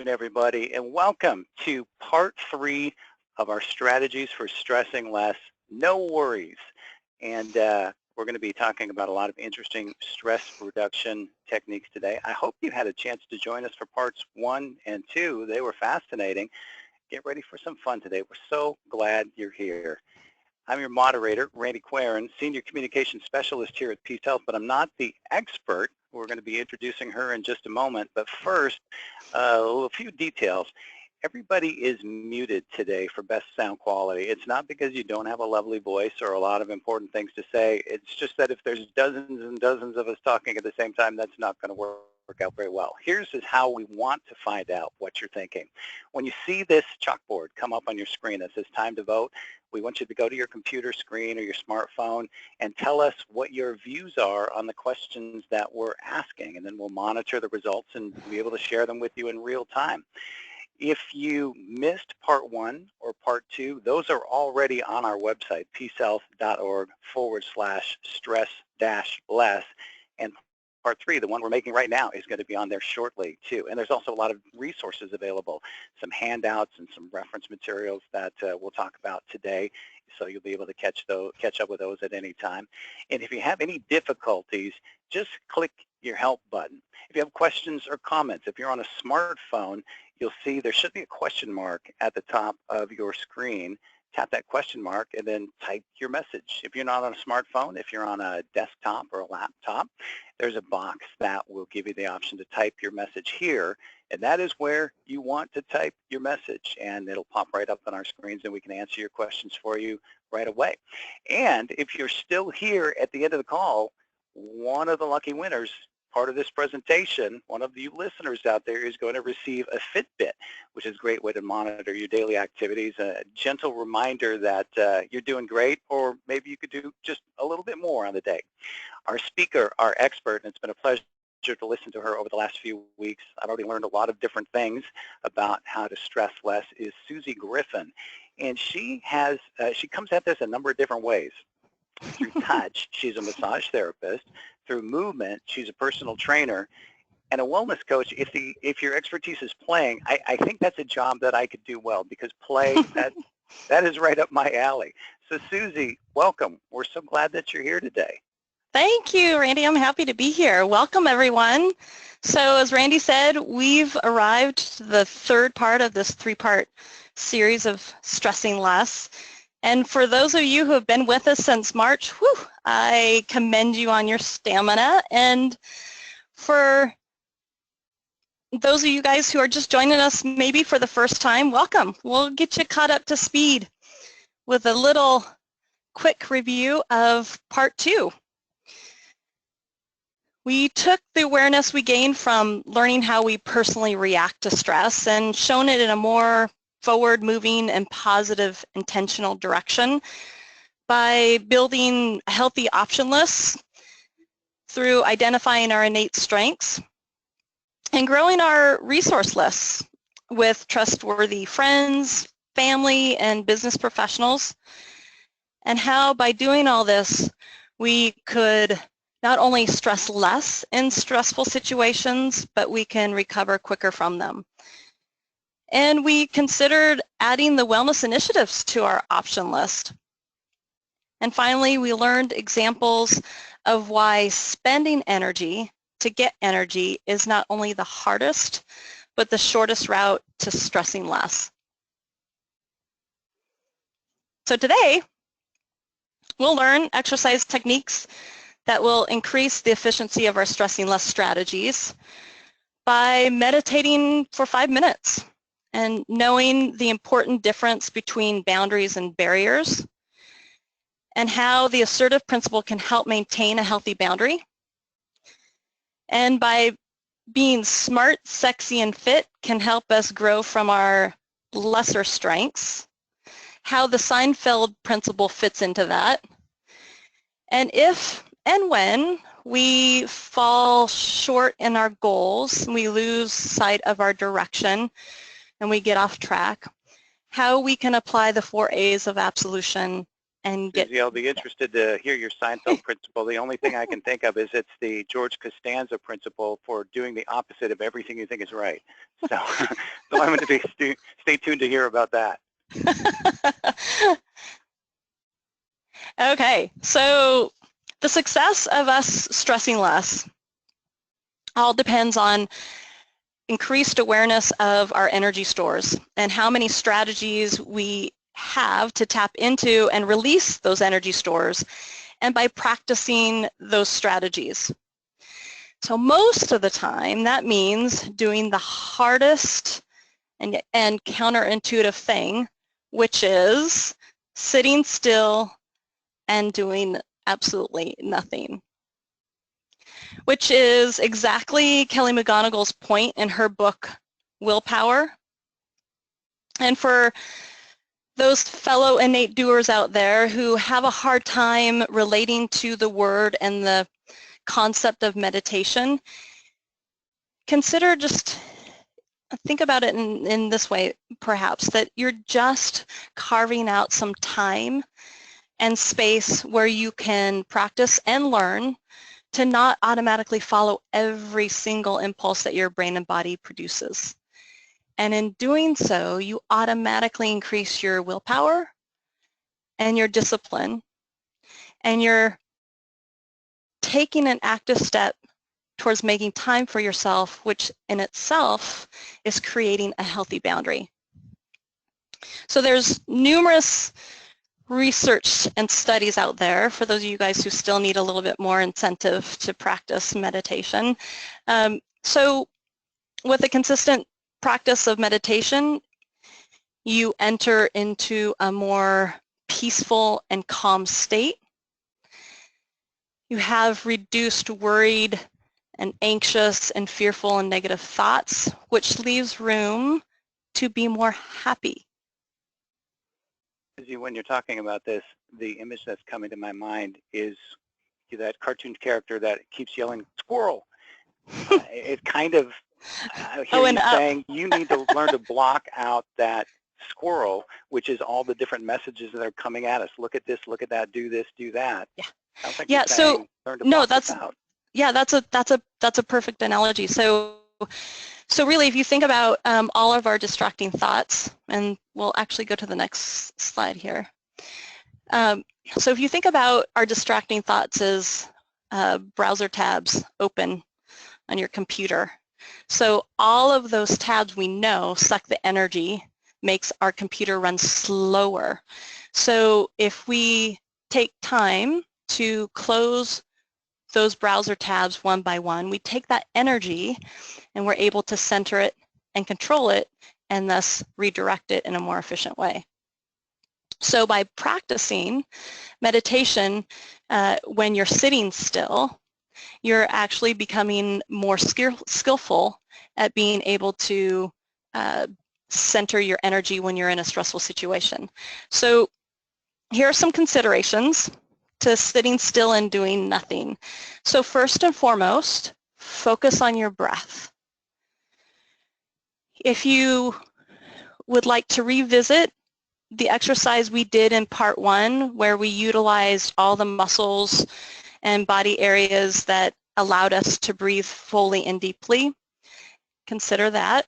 everybody, and welcome to part 3 of our strategies for stressing less. No worries. And we're going to be talking about a lot of interesting stress reduction techniques today. I hope you had a chance to join us for parts 1 and 2. They were fascinating. Get ready for some fun today. We're so glad you're here. I'm your moderator, Randy Quaren, Senior Communications Specialist here at PeaceHealth, but I'm not the expert. We're going to be introducing her in just a moment. But first, a few details. Everybody is muted today for best sound quality. It's not because you don't have a lovely voice or a lot of important things to say. It's just that if there's dozens and dozens of us talking at the same time, that's not going to work out very well. Here's how we want to find out what you're thinking. When you see this chalkboard come up on your screen that says time to vote, we want you to go to your computer screen or your smartphone and tell us what your views are on the questions that we're asking, and then we'll monitor the results and be able to share them with you in real time. If you missed part 1 or part 2, those are already on our website, peacehealth.org/stress-less, and part 3, the one we're making right now, is going to be on there shortly too. And there's also a lot of resources available, some handouts and some reference materials that we'll talk about today, so you'll be able to catch up with those at any time. And if you have any difficulties, just click your help button. If you have questions or comments, if you're on a smartphone, you'll see there should be a question mark at the top of your screen. Tap that question mark and then type your message. If you're not on a smartphone, if you're on a desktop or a laptop, there's a box that will give you the option to type your message here, and that is where you want to type your message, and it'll pop right up on our screens and we can answer your questions for you right away. And if you're still here at the end of the call, one of the lucky winners, part of this presentation, one of you listeners out there is going to receive a Fitbit, which is a great way to monitor your daily activities, a gentle reminder that you're doing great, or maybe you could do just a little bit more on the day. Our speaker, our expert, and it's been a pleasure to listen to her over the last few weeks. I've already learned a lot of different things about how to stress less, is Susie Griffin. And she comes at this a number of different ways. Through touch, she's a massage therapist. Through movement, she's a personal trainer and a wellness coach. If your expertise is playing, I think that's a job that I could do well, because play, that is right up my alley. So Susie, welcome. We're so glad that you're here today. Thank you, Randy. I'm happy to be here. Welcome, everyone. So as Randy said, we've arrived to the third part of this 3-part series of stressing less. And for those of you who have been with us since March, I commend you on your stamina. And for those of you guys who are just joining us maybe for the first time, welcome. We'll get you caught up to speed with a little quick review of part 2. We took the awareness we gained from learning how we personally react to stress and shown it in a more forward-moving and positive intentional direction by building a healthy option list through identifying our innate strengths and growing our resource lists with trustworthy friends, family, and business professionals, and how by doing all this we could not only stress less in stressful situations, but we can recover quicker from them. And we considered adding the wellness initiatives to our option list. And finally, we learned examples of why spending energy to get energy is not only the hardest, but the shortest route to stressing less. So today, we'll learn exercise techniques that will increase the efficiency of our stressing less strategies by meditating for 5 minutes and knowing the important difference between boundaries and barriers, and how the assertive principle can help maintain a healthy boundary. And by being smart, sexy, and fit can help us grow from our lesser strengths, how the Seinfeld principle fits into that, and if and when we fall short in our goals, we lose sight of our direction, and we get off track, how we can apply the 4 A's of absolution and get... Susie, I'll be interested to hear your Seinfeld principle. The only thing I can think of is it's the George Costanza principle for doing the opposite of everything you think is right. So, so I'm going to be stay tuned to hear about that. Okay, so the success of us stressing less all depends on increased awareness of our energy stores and how many strategies we have to tap into and release those energy stores, and by practicing those strategies. So most of the time that means doing the hardest and counterintuitive thing, which is sitting still and doing absolutely nothing, which is exactly Kelly McGonigal's point in her book, Willpower. And for those fellow innate doers out there who have a hard time relating to the word and the concept of meditation, consider just, think about it in this way, perhaps, that you're just carving out some time and space where you can practice and learn to not automatically follow every single impulse that your brain and body produces. And in doing so, you automatically increase your willpower and your discipline, and you're taking an active step towards making time for yourself, which in itself is creating a healthy boundary. So there's numerous research and studies out there for those of you guys who still need a little bit more incentive to practice meditation. So with a consistent practice of meditation, you enter into a more peaceful and calm state. You have reduced worried and anxious and fearful and negative thoughts, which leaves room to be more happy. When you're talking about this, the image that's coming to my mind is that cartoon character that keeps yelling, squirrel. It kind of, I hear you saying you need to learn to block out that squirrel, which is all the different messages that are coming at us. Look at this, look at that, do this, do that. Yeah. Yeah, so no, that's a perfect analogy. So really, if you think about all of our distracting thoughts, and we'll actually go to the next slide here. So if you think about our distracting thoughts as browser tabs open on your computer. So all of those tabs we know suck the energy, makes our computer run slower. So if we take time to close those browser tabs one by one, we take that energy and we're able to center it and control it and thus redirect it in a more efficient way. So by practicing meditation when you're sitting still, you're actually becoming more skillful at being able to center your energy when you're in a stressful situation. So here are some considerations to sitting still and doing nothing. So first and foremost, focus on your breath. If you would like to revisit the exercise we did in part 1, where we utilized all the muscles and body areas that allowed us to breathe fully and deeply, consider that.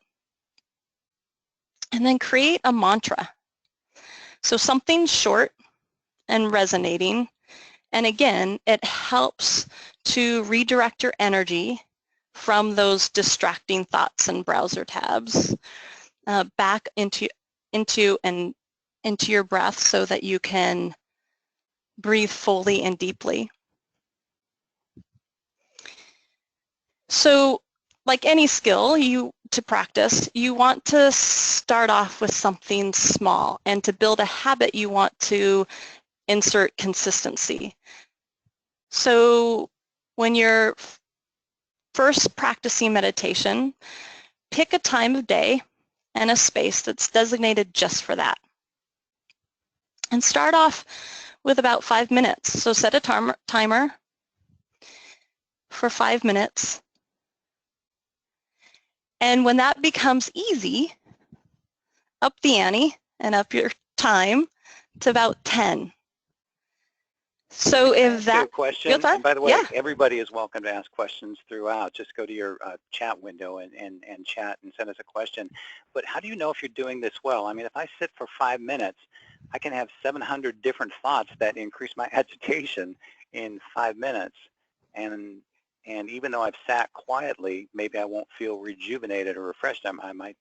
And then create a mantra. So something short and resonating. And again, it helps to redirect your energy from those distracting thoughts and browser tabs back into your breath so that you can breathe fully and deeply. So like any skill to practice, you want to start off with something small, and to build a habit you want to insert consistency. So when you're first practicing meditation, pick a time of day and a space that's designated just for that. And start off with about 5 minutes. So set a timer for 5 minutes. And when that becomes easy, up the ante and up your time to about 10. So Can I if ask you a that, question? that, And by the way, yeah. everybody is welcome to ask questions throughout. Just go to your chat window and chat and send us a question. But how do you know if you're doing this well? I mean, if I sit for 5 minutes, I can have 700 different thoughts that increase my agitation in 5 minutes. And even though I've sat quietly, maybe I won't feel rejuvenated or refreshed. I might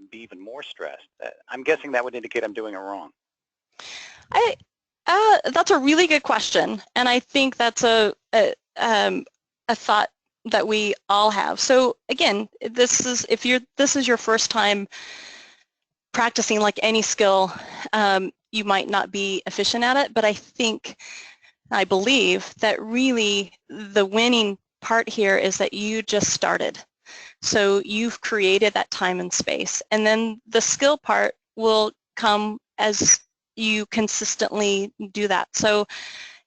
be even more stressed. I'm guessing that would indicate I'm doing it wrong. That's a really good question, and I think that's a thought that we all have. So again, this is your first time practicing like any skill, you might not be efficient at it, but I believe that really the winning part here is that you just started. So you've created that time and space, and then the skill part will come as you consistently do that. So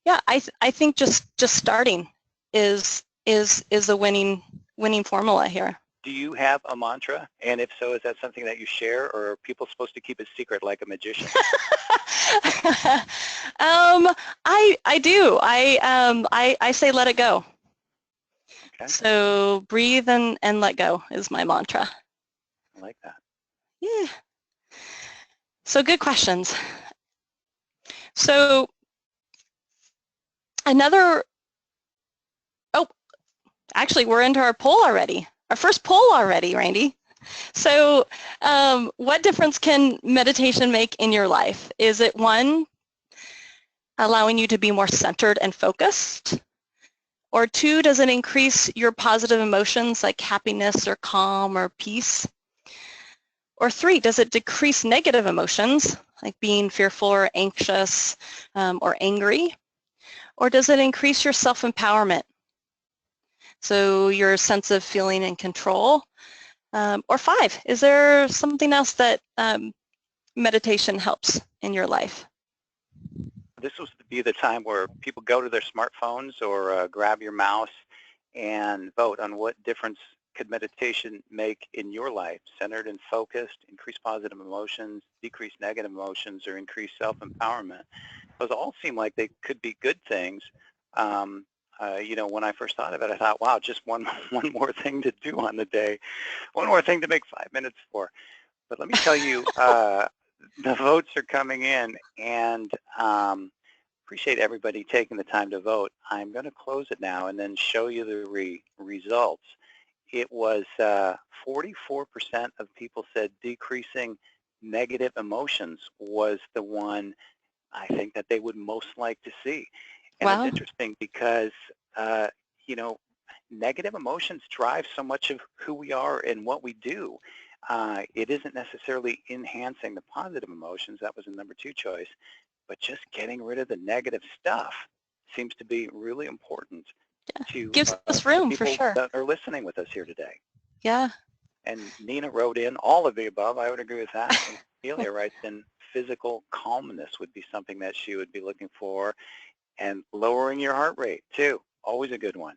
yeah, I think just starting is the winning formula here. Do you have a mantra? And if so, is that something that you share, or are people supposed to keep it secret like a magician? I do. I say let it go. Okay. So breathe and let go is my mantra. I like that. Yeah. So good questions. So actually we're into our poll already. Our first poll already, Randy. So what difference can meditation make in your life? Is it one, allowing you to be more centered and focused? Or two, does it increase your positive emotions like happiness or calm or peace? Or three, does it decrease negative emotions like being fearful or anxious or angry? Or does it increase your self-empowerment? So your sense of feeling in control? Or five, is there something else that meditation helps in your life? This was to be the time where people go to their smartphones or grab your mouse and vote on what difference could meditation make in your life, centered and focused, increase positive emotions, decrease negative emotions, or increase self-empowerment. Those all seem like they could be good things. You know, when I first thought of it, I thought, wow, just one more thing to do on the day, one more thing to make 5 minutes for. But let me tell you, the votes are coming in, and appreciate everybody taking the time to vote. I'm going to close it now and then show you the results. It was 44% of people said decreasing negative emotions was the one I think that they would most like to see. And Wow. it's interesting because, you know, negative emotions drive so much of who we are and what we do. It isn't necessarily enhancing the positive emotions. That was the number 2 choice. But just getting rid of the negative stuff seems to be really important to Gives us the room for people sure. that are listening with us here today. Yeah. And Nina wrote in all of the above. I would agree with that. And Celia writes in physical calmness would be something that she would be looking for, and lowering your heart rate too. Always a good one.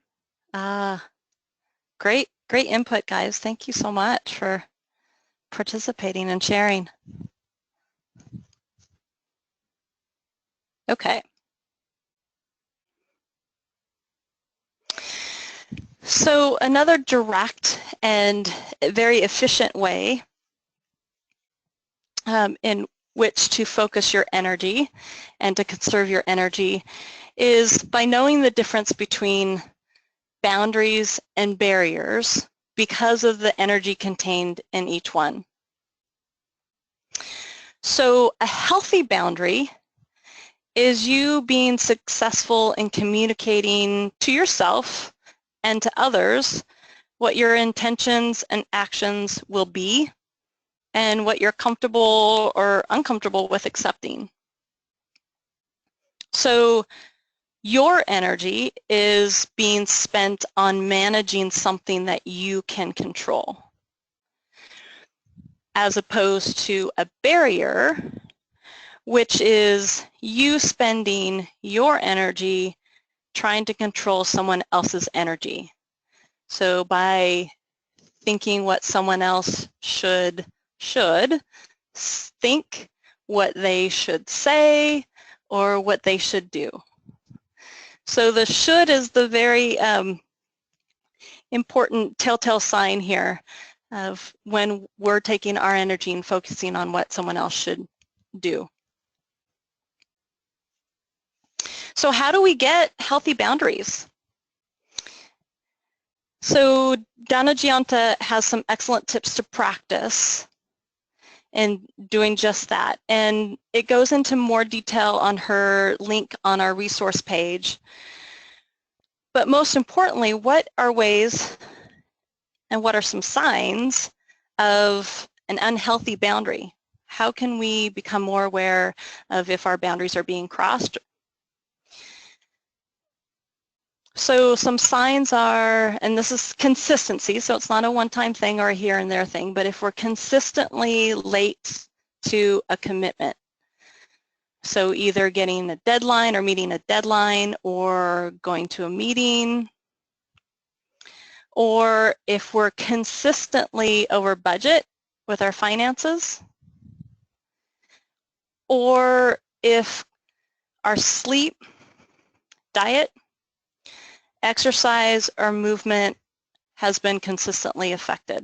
Great input, guys. Thank you so much for participating and sharing. Okay. So another direct and very efficient way in which to focus your energy and to conserve your energy is by knowing the difference between boundaries and barriers because of the energy contained in each one. So a healthy boundary is you being successful in communicating to yourself and to others what your intentions and actions will be and what you're comfortable or uncomfortable with accepting. So your energy is being spent on managing something that you can control, as opposed to a barrier, which is you spending your energy trying to control someone else's energy. So by thinking what someone else should think, what they should say, or what they should do. So the should is the very important telltale sign here of when we're taking our energy and focusing on what someone else should do. So how do we get healthy boundaries? So Dana Giunta has some excellent tips to practice in doing just that. And it goes into more detail on her link on our resource page. But most importantly, what are ways and what are some signs of an unhealthy boundary? How can we become more aware of if our boundaries are being crossed? So some signs are, and this is consistency, so it's not a one-time thing or a here and there thing, but if we're consistently late to a commitment, so either getting a deadline or meeting a deadline or going to a meeting, or if we're consistently over budget with our finances, or if our sleep, diet, exercise, or movement has been consistently affected.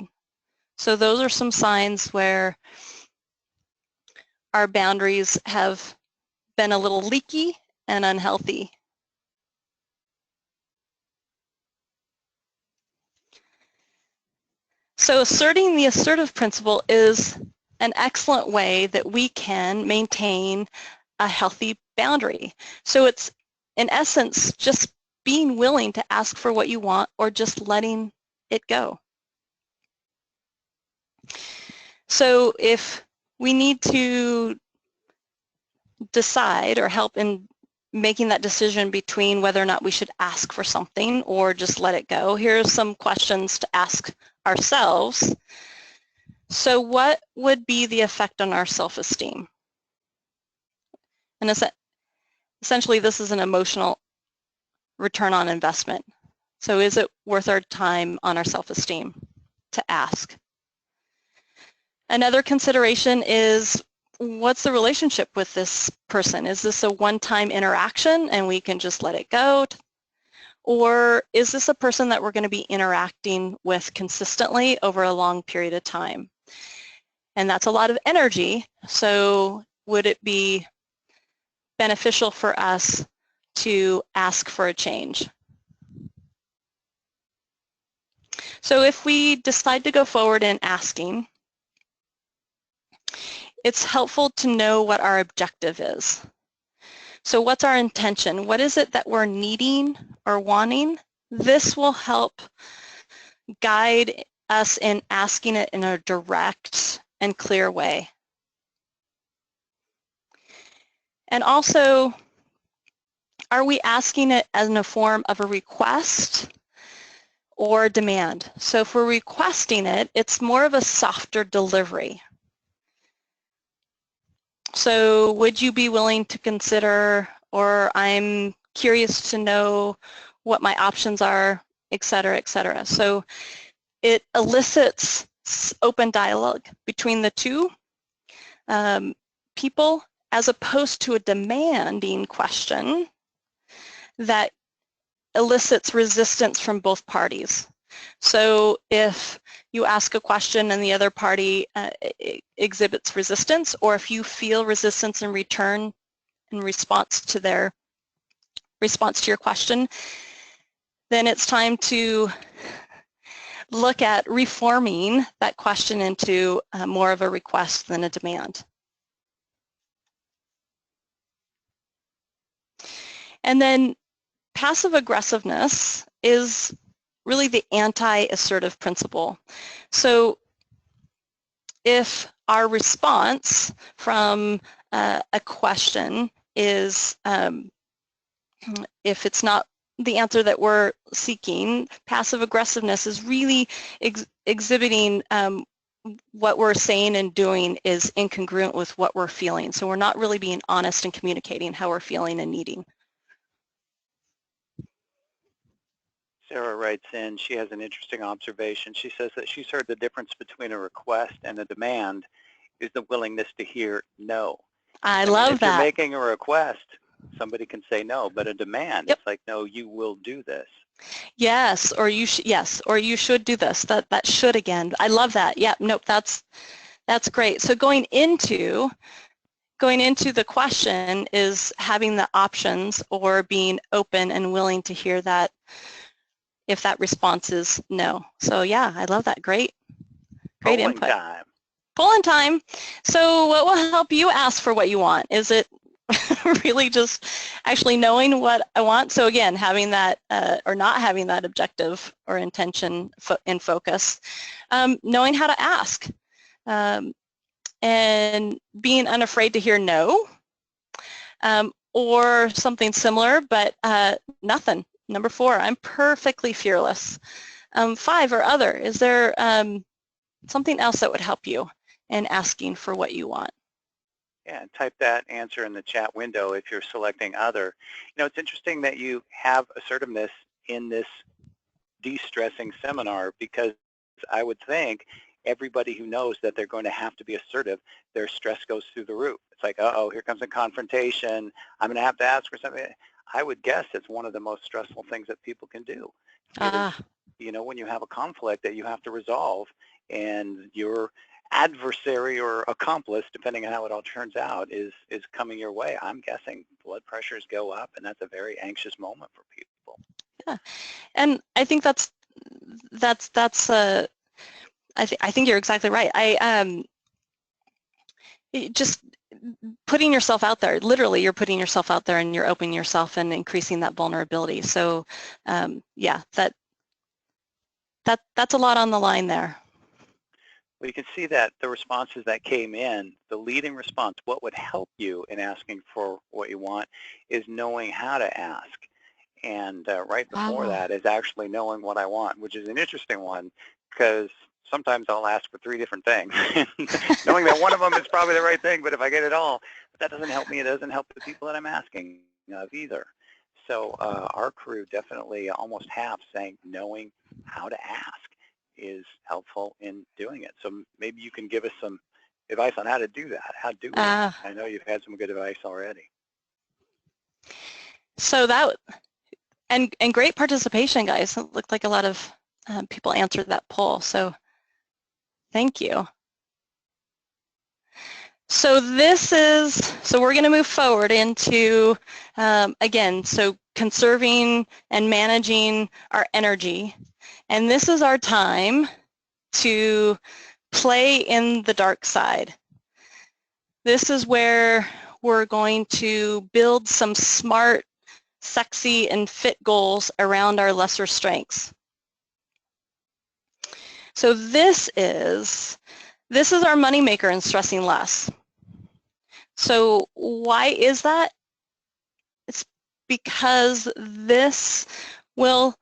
So those are some signs where our boundaries have been a little leaky and unhealthy. So asserting the assertive principle is an excellent way that we can maintain a healthy boundary. So it's, in essence, just being willing to ask for what you want or just letting it go. So if we need to decide or help in making that decision between whether or not we should ask for something or just let it go, here's some questions to ask ourselves. So what would be the effect on our self-esteem? And essentially this is an emotional return on investment. So is it worth our time on our self-esteem to ask? Another consideration is, what's the relationship with this person? Is this a one-time interaction and we can just let it go? Or is this a person that we're going to be interacting with consistently over a long period of time? And that's a lot of energy, so would it be beneficial for us to ask for a change? So if we decide to go forward in asking, it's helpful to know what our objective is. So what's our intention? What is it that we're needing or wanting? This will help guide us in asking it in a direct and clear way. And also, are we asking it as in a form of a request or demand? So if we're requesting it, it's more of a softer delivery. So would you be willing to consider, or I'm curious to know what my options are, et cetera, et cetera. So it elicits open dialogue between the two people, as opposed to a demanding question that elicits resistance from both parties. So if you ask a question and the other party exhibits resistance, or if you feel resistance in return in response to your question, then it's time to look at reforming that question into more of a request than a demand. And then passive aggressiveness is really the anti-assertive principle. So if our response from a question is, if it's not the answer that we're seeking, passive aggressiveness is really exhibiting what we're saying and doing is incongruent with what we're feeling. So we're not really being honest and communicating how we're feeling and needing. Sarah writes in, she has an interesting observation. She says that she's heard the difference between a request and a demand is the willingness to hear no. I love if that. you're making a request, Somebody can say no, but a demand, Yep. it's like, no, you will do this. Yes, or you should do this. That should again. I love that. Yeah, nope, that's great. So going into the question is having the options or being open and willing to hear that if that response is no. So yeah, I love that. Great Polling input. time. Polling time. So what will help you ask for what you want? Is it really just actually knowing what I want? So again, having that or not having that objective or intention in focus, knowing how to ask, and being unafraid to hear no, or something similar, but nothing. Number 4, I'm perfectly fearless. 5 or other. Is there something else that would help you in asking for what you want? Yeah, and type that answer in the chat window if you're selecting other. You know, it's interesting that you have assertiveness in this de-stressing seminar, because I would think everybody who knows that they're going to have to be assertive, their stress goes through the roof. It's like, uh-oh, here comes a confrontation. I'm going to have to ask for something. I would guess it's one of the most stressful things that people can do. Is, you know, when you have a conflict that you have to resolve, and your adversary or accomplice, depending on how it all turns out, is coming your way, I'm guessing blood pressures go up, and that's a very anxious moment for people. Yeah, and I think I think you're exactly right. Just putting yourself out there, literally you're putting yourself out there and you're opening yourself and increasing that vulnerability. So yeah, that's a lot on the line there. Well, you can see that the responses that came in, the leading response, what would help you in asking for what you want, is knowing how to ask. And right before that is actually knowing what I want, which is an interesting one, because sometimes I'll ask for 3 different things, knowing that one of them is probably the right thing, but if I get it all, that doesn't help me. It doesn't help the people that I'm asking of either. So our crew definitely almost half saying knowing how to ask is helpful in doing it. So maybe you can give us some advice on how to do that. How do we? I know you've had some good advice already. So that, and great participation, guys. It looked like a lot of people answered that poll. So thank you. So we're going to move forward into, again, so conserving and managing our energy. And this is our time to play in the dark side. This is where we're going to build some smart, sexy, and fit goals around our lesser strengths. So this is our moneymaker in stressing less. So why is that? It's because this will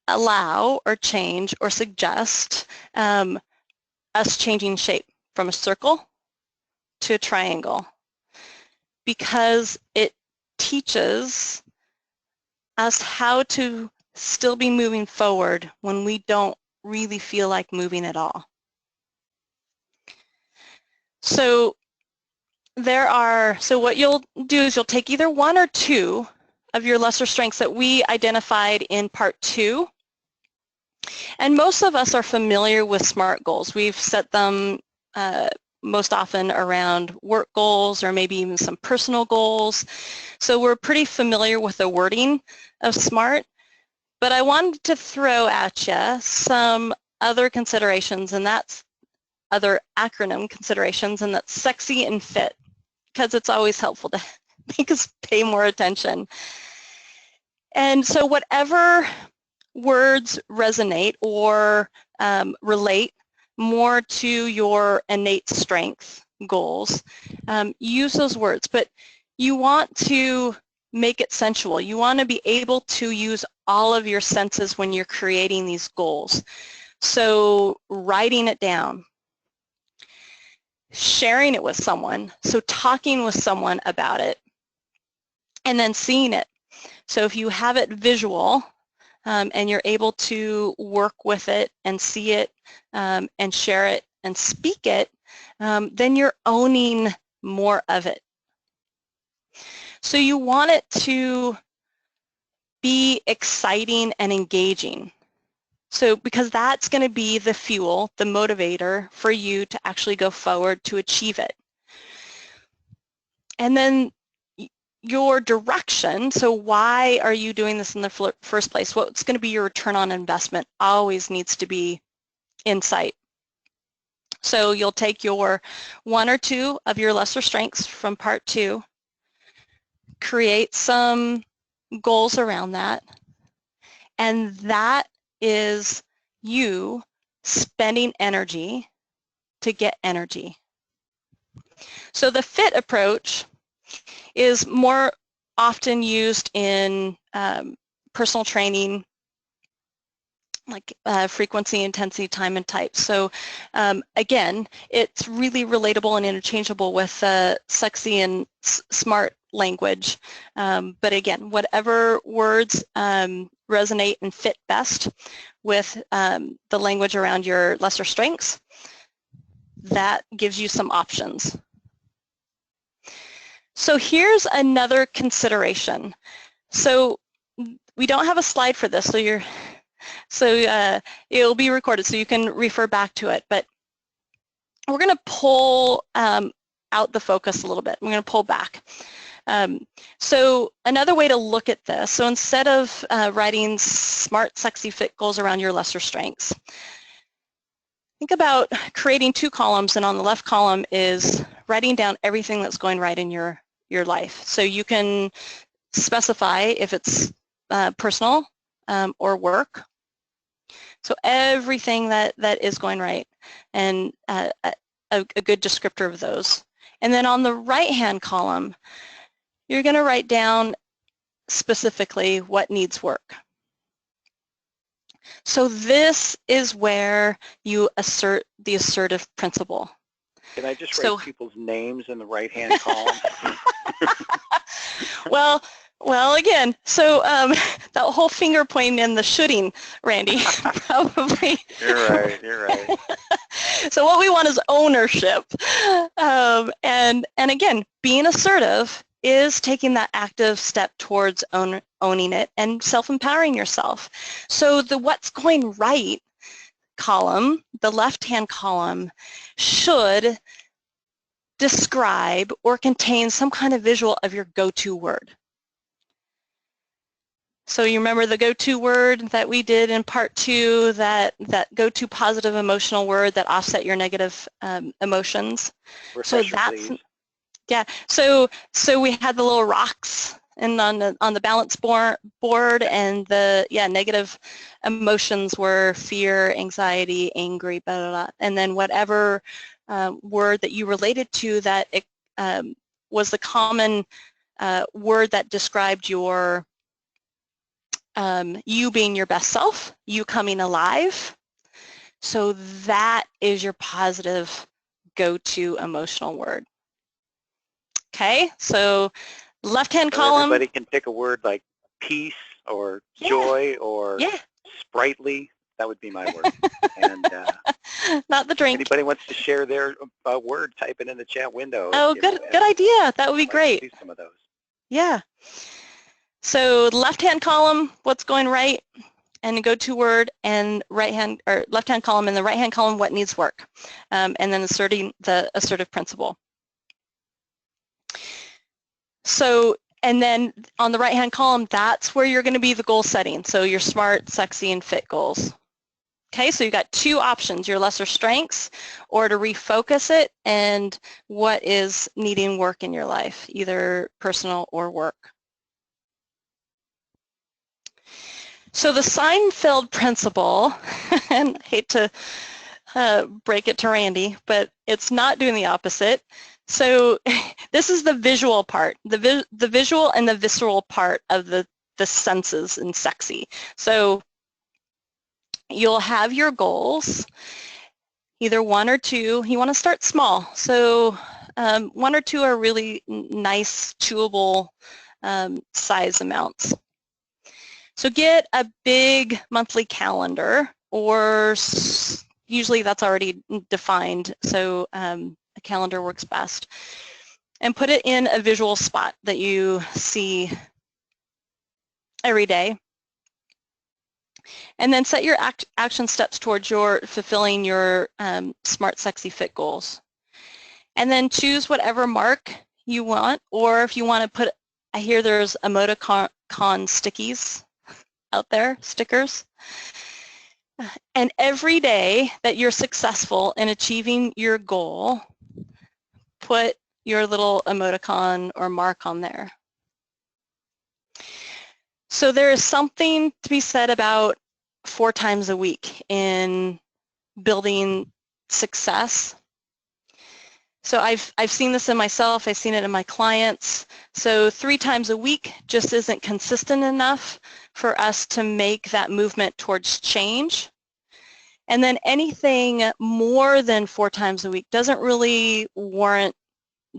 allow or change or suggest us changing shape from a circle to a triangle, because it teaches us how to still be moving forward when we don't really feel like moving at all. So what you'll do is you'll take either 1 or 2 of your lesser strengths that we identified in part 2. And most of us are familiar with SMART goals. We've set them most often around work goals or maybe even some personal goals. So we're pretty familiar with the wording of SMART. But I wanted to throw at you some other considerations, and that's other acronym considerations, and that's sexy and fit, because it's always helpful to make us pay more attention. And so whatever words resonate or relate more to your innate strength goals, use those words. But you want to make it sensual. You want to be able to use all of your senses when you're creating these goals. So writing it down, sharing it with someone, so talking with someone about it, and then seeing it. So if you have it visual and you're able to work with it and see it and share it and speak it, then you're owning more of it. So you want it to be exciting and engaging. So because that's going to be the fuel, the motivator for you to actually go forward to achieve it. And then your direction, so why are you doing this in the first place? What's going to be your return on investment always needs to be in sight. So you'll take your one or two of your lesser strengths from part 2, create some goals around that, and that is you spending energy to get energy. So the FIT approach is more often used in personal training, like frequency, intensity, time, and type. So again, it's really relatable and interchangeable with sexy and smart language. But again, whatever words resonate and fit best with the language around your lesser strengths, that gives you some options. So here's another consideration. So we don't have a slide for this, so it'll be recorded so you can refer back to it, but we're going to pull out the focus a little bit. We're going to pull back. So another way to look at this, so instead of writing smart, sexy, fit goals around your lesser strengths, think about creating 2 columns, and on the left column is writing down everything that's going right in your life. So you can specify if it's personal or work. So everything that is going right, and a good descriptor of those. And then on the right-hand column, you're going to write down specifically what needs work. So this is where you assert the assertive principle. Can I just write people's names in the right-hand column? Well, again, so that whole finger pointing and the shoulding, Randy, probably. You're right. So what we want is ownership. And again, being assertive is taking that active step towards owning it and self-empowering yourself. So the what's going right column, the left-hand column, should describe or contain some kind of visual of your go-to word. So you remember the go-to word that we did in part 2, that go-to positive emotional word that offset your negative emotions. Refresher, so that's, please. Yeah, so we had the little rocks and on the balance board, and the negative emotions were fear, anxiety, angry, blah, blah, blah. And then whatever word that you related to that it was the common word that described your you being your best self, you coming alive. So that is your positive go-to emotional word. Okay, so left-hand column. Everybody can pick a word like peace or joy or sprightly. That would be my word. And not the drink. Anybody wants to share their word, type it in the chat window. Oh, good idea. That would be great. See some of those. Yeah. So left-hand column, what's going right, and the go-to word, and left-hand column, and the right-hand column, what needs work, and then asserting the assertive principle. So, and then on the right-hand column, that's where you're going to be the goal setting. So your smart, sexy, and fit goals. Okay, so you've got 2 options, your lesser strengths, or to refocus it, and what is needing work in your life, either personal or work. So the Seinfeld principle, and I hate to break it to Randy, but it's not doing the opposite. So this is the visual part, the visual and the visceral part of the senses in sexy. So you'll have your goals, either 1 or 2. You want to start small. So 1 or 2 are really nice, chewable size amounts. So get a big monthly calendar, or usually that's already defined, so a calendar works best. and put it in a visual spot that you see every day. And then set your action steps towards your fulfilling your Smart, Sexy, Fit goals. And then choose whatever mark you want, or if you want to put, I hear there's emoticon stickies out there, stickers. And every day that you're successful in achieving your goal, put your little emoticon or mark on there. So there is something to be said about 4 times a week in building success. So I've seen this in myself, I've seen it in my clients. So 3 times a week just isn't consistent enough for us to make that movement towards change. And then anything more than 4 times a week doesn't really warrant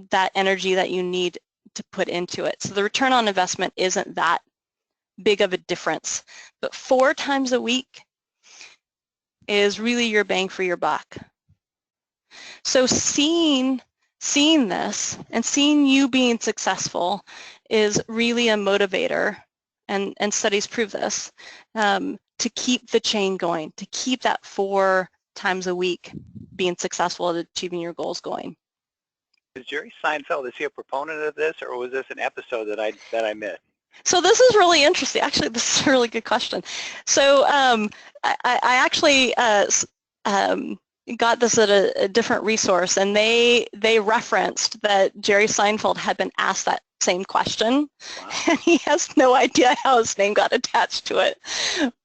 that energy that you need to put into it. So the return on investment isn't that big of a difference. But 4 times a week is really your bang for your buck. So seeing this and seeing you being successful is really a motivator, and studies prove this, to keep the chain going, to keep that 4 times a week being successful at achieving your goals going. Is Jerry Seinfeld, is he a proponent of this, or was this an episode that I missed? So this is really interesting. Actually, this is a really good question. So I actually got this at a different resource, and they referenced that Jerry Seinfeld had been asked that same question. Wow. And he has no idea how his name got attached to it.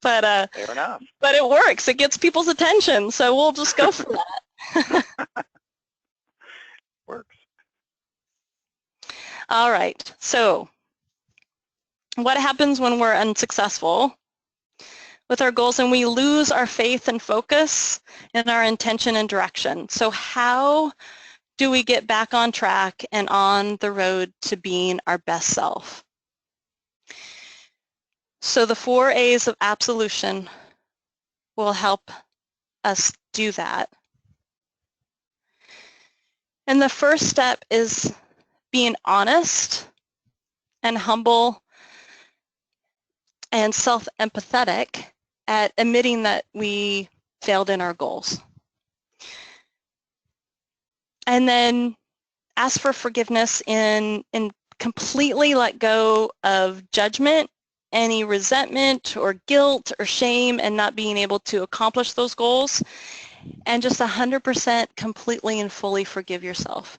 But fair enough. But it works. It gets people's attention, so we'll just go for that. Works. All right. So what happens when we're unsuccessful with our goals and we lose our faith and focus and our intention and direction? So how do we get back on track and on the road to being our best self? So the 4 A's of absolution will help us do that. And the first step is being honest and humble and self-empathetic at admitting that we failed in our goals. And then ask for forgiveness and completely let go of judgment, any resentment or guilt or shame, and not being able to accomplish those goals, and just 100% completely and fully forgive yourself.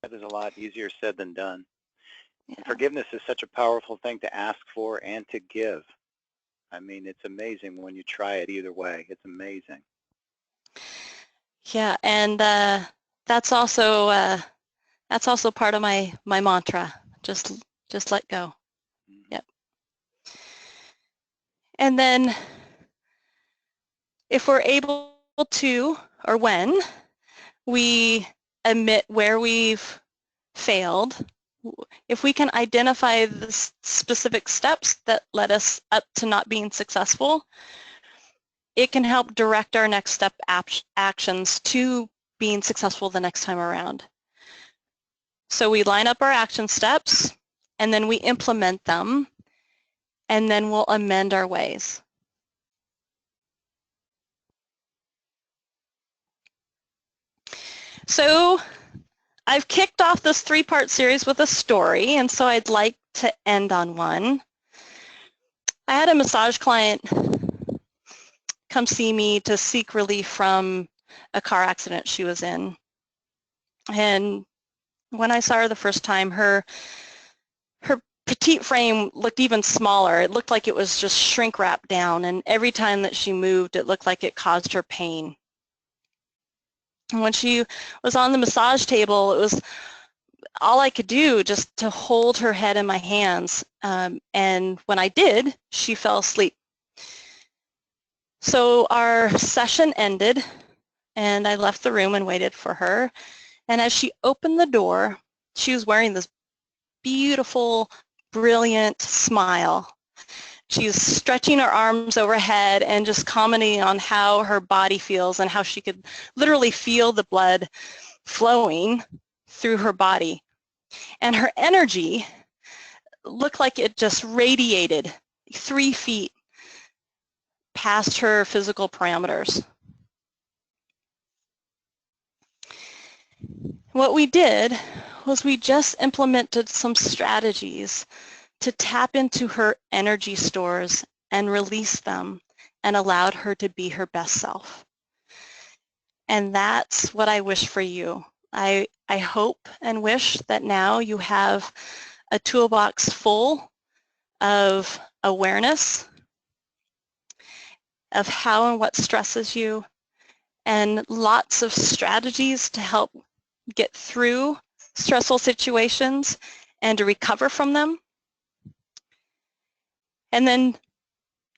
That is a lot easier said than done. Yeah. Forgiveness is such a powerful thing to ask for and to give. I mean, it's amazing when you try it either way. It's amazing. Yeah, and that's also part of my mantra. Just let go. Mm-hmm. Yep. And then if we're able to, or when we admit where we've failed, if we can identify the specific steps that led us up to not being successful, it can help direct our next step actions to being successful the next time around. So we line up our action steps, and then we implement them, and then we'll amend our ways. So I've kicked off this 3-part series with a story, and so I'd like to end on one. I had a massage client come see me to seek relief from a car accident she was in. And when I saw her the first time, her petite frame looked even smaller. It looked like it was just shrink wrapped down, and every time that she moved, it looked like it caused her pain. And when she was on the massage table, it was all I could do just to hold her head in my hands. And when I did, she fell asleep. So our session ended, and I left the room and waited for her. And as she opened the door, she was wearing this beautiful, brilliant smile. She was stretching her arms overhead and just commenting on how her body feels and how she could literally feel the blood flowing through her body. And her energy looked like it just radiated 3 feet past her physical parameters. What we did was we just implemented some strategies to tap into her energy stores and release them, and allowed her to be her best self. And that's what I wish for you. I hope and wish that now you have a toolbox full of awareness of how and what stresses you, and lots of strategies to help get through stressful situations and to recover from them. And then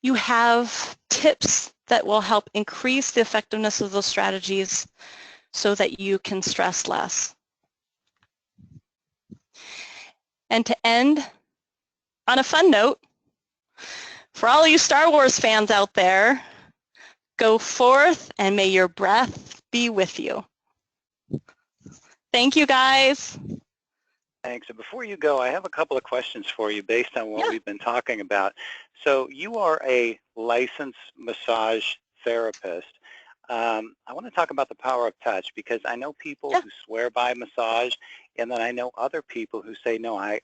you have tips that will help increase the effectiveness of those strategies so that you can stress less. And to end on a fun note, for all you Star Wars fans out there, go forth and may your breath be with you. Thank you, guys. Thanks. And before you go, I have a couple of questions for you based on what we've been talking about. So you are a licensed massage therapist. I want to talk about the power of touch, because I know people who swear by massage, and then I know other people who say, no, I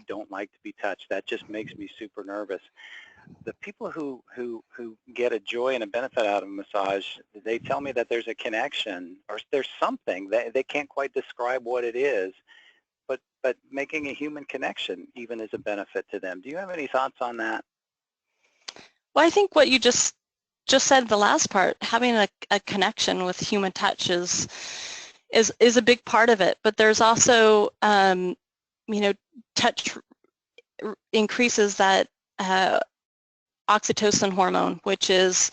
don't like to be touched. That just makes me super nervous. The people who get a joy and a benefit out of massage, they tell me that there's a connection, or there's something that they can't quite describe what it is, but making a human connection even is a benefit to them. Do you have any thoughts on that? Well, I think what you just said, the last part, having a connection with human touch is a big part of it. But there's also, you know, touch increases that oxytocin hormone, which is,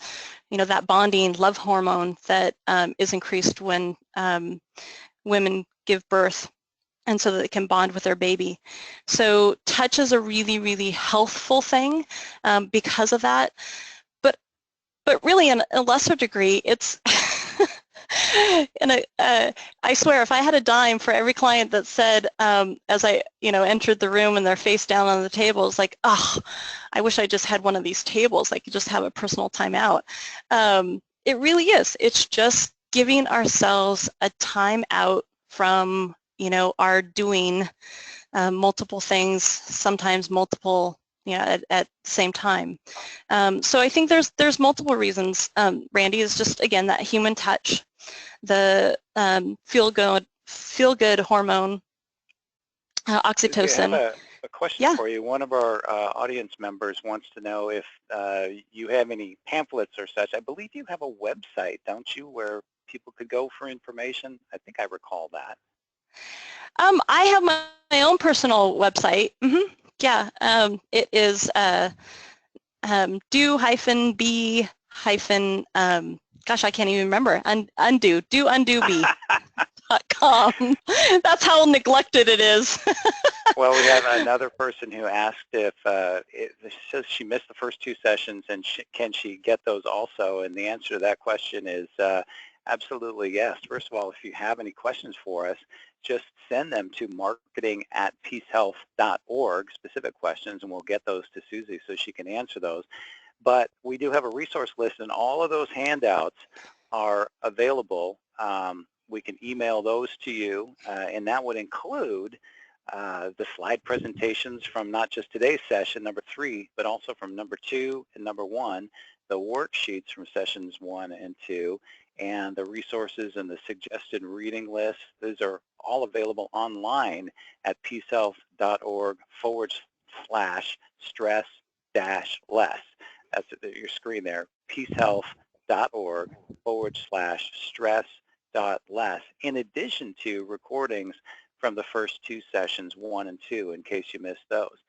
you know, that bonding love hormone that is increased when women give birth, and so that they can bond with their baby. So touch is a really, really healthful thing because of that. But really, in a lesser degree, it's and I swear, if I had a dime for every client that said, as I entered the room and they're face down on the table, it's like, oh, I wish I just had one of these tables. I could just have a personal time out. It really is. It's just giving ourselves a time out from our doing multiple things, sometimes multiple, at the same time. So I think there's multiple reasons. Randy, is just, again, that human touch, the feel-good hormone, oxytocin. I have a question for you. One of our audience members wants to know if you have any pamphlets or such. I believe you have a website, don't you, where people could go for information? I think I recall that. I have my own personal website. Yeah, it is do-be- gosh, I can't even remember. doundobee.com. That's how neglected it is. Well, we have another person who asked if says she missed the first 2 sessions, and can she get those also? And the answer to that question is absolutely yes. First of all, if you have any questions for us, just send them to marketing@peacehealth.org, specific questions, and we'll get those to Susie so she can answer those. But we do have a resource list, and all of those handouts are available. We can email those to you, and that would include the slide presentations from not just today's session, number 3, but also from number 2 and number 1, the worksheets from sessions 1 and 2, and the resources and the suggested reading list. Those are all available online at peacehealth.org/stress-less. That's at your screen there, peacehealth.org/stress-less, in addition to recordings from the first 2 sessions, 1 and 2, in case you missed those.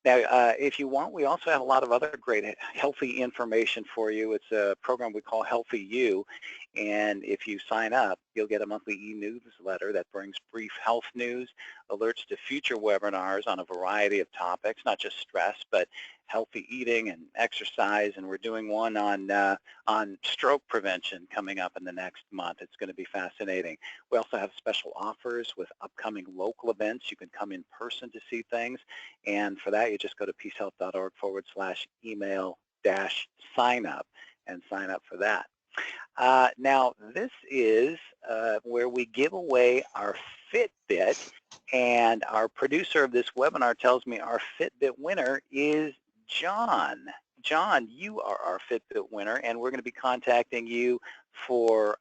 Now, if you want, we also have a lot of other great healthy information for you. It's a program we call Healthy You, And if you sign up, you'll get a monthly e-newsletter that brings brief health news, alerts to future webinars on a variety of topics, not just stress, but healthy eating and exercise. And we're doing one on stroke prevention coming up in the next month. It's going to be fascinating. We also have special offers with upcoming local events. You can come in person to see things. And for that, you just go to peacehealth.org/email-sign-up and sign up for that. Now, this is where we give away our Fitbit, and our producer of this webinar tells me our Fitbit winner is John. John, you are our Fitbit winner, and we're going to be contacting you for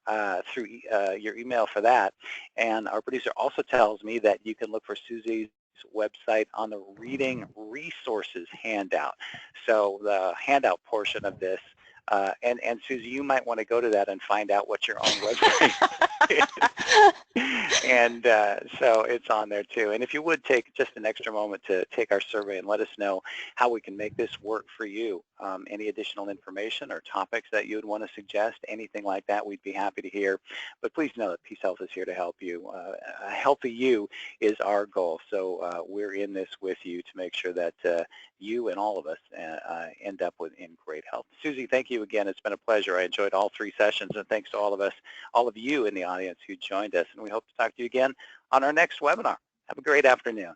through your email for that. And our producer also tells me that you can look for Susie's website on the Reading Resources handout. So the handout portion of this, and Susie, you might want to go to that and find out what your own website is. And so it's on there too. And if you would take just an extra moment to take our survey and let us know how we can make this work for you. Any additional information or topics that you would want to suggest, anything like that, we'd be happy to hear. But please know that PeaceHealth is here to help you. A healthy you is our goal. So we're in this with you to make sure that you and all of us end up in great health. Susie, thank you again. It's been a pleasure. I enjoyed all 3 sessions, and thanks to all of you in the audience who joined us. And we hope to talk to you again on our next webinar. Have a great afternoon.